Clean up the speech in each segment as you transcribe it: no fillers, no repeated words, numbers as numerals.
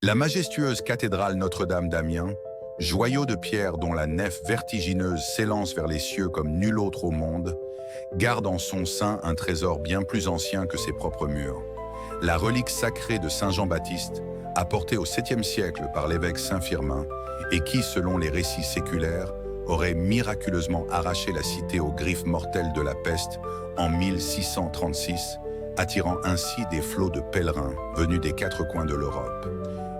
La majestueuse cathédrale Notre-Dame d'Amiens, joyau de pierre dont la nef vertigineuse s'élance vers les cieux comme nul autre au monde, garde en son sein un trésor bien plus ancien que ses propres murs. La relique sacrée de Saint Jean-Baptiste, apportée au 7e siècle par l'évêque Saint-Firmin, et qui, selon les récits séculaires, aurait miraculeusement arraché la cité aux griffes mortelles de la peste en 1636, attirant ainsi des flots de pèlerins venus des 4 coins de l'Europe.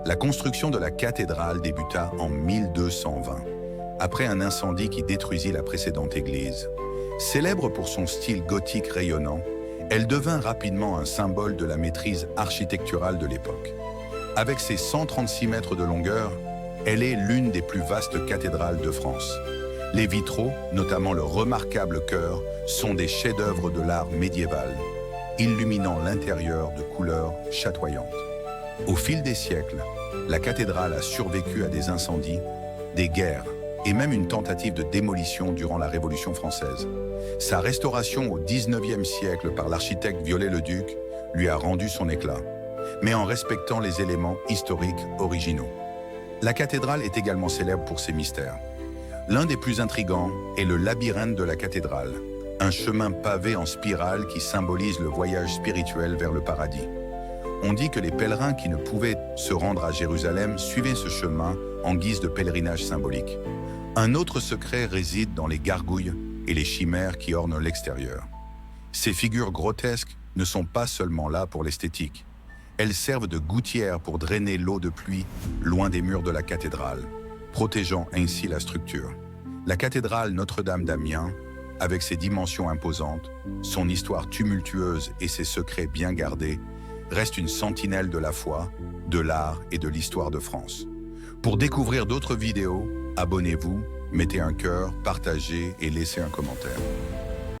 La construction de la cathédrale débuta en 1220, après un incendie qui détruisit la précédente église. Célèbre pour son style gothique rayonnant, elle devint rapidement un symbole de la maîtrise architecturale de l'époque. Avec ses 136 mètres de longueur, elle est l'une des plus vastes cathédrales de France. Les vitraux, notamment le remarquable chœur, sont des chefs-d'œuvre de l'art médiéval, illuminant l'intérieur de couleurs chatoyantes. Au fil des siècles, la cathédrale a survécu à des incendies, des guerres et même une tentative de démolition durant la Révolution française. Sa restauration au 19e siècle par l'architecte Viollet-le-Duc lui a rendu son éclat, mais en respectant les éléments historiques originaux. La cathédrale est également célèbre pour ses mystères. L'un des plus intrigants est le labyrinthe de la cathédrale, un chemin pavé en spirale qui symbolise le voyage spirituel vers le paradis. On dit que les pèlerins qui ne pouvaient se rendre à Jérusalem suivaient ce chemin en guise de pèlerinage symbolique. Un autre secret réside dans les gargouilles et les chimères qui ornent l'extérieur. Ces figures grotesques ne sont pas seulement là pour l'esthétique. Elles servent de gouttières pour drainer l'eau de pluie loin des murs de la cathédrale, protégeant ainsi la structure. La cathédrale Notre-Dame d'Amiens, avec ses dimensions imposantes, son histoire tumultueuse et ses secrets bien gardés, reste une sentinelle de la foi, de l'art et de l'histoire de France. Pour découvrir d'autres vidéos, abonnez-vous, mettez un cœur, partagez et laissez un commentaire.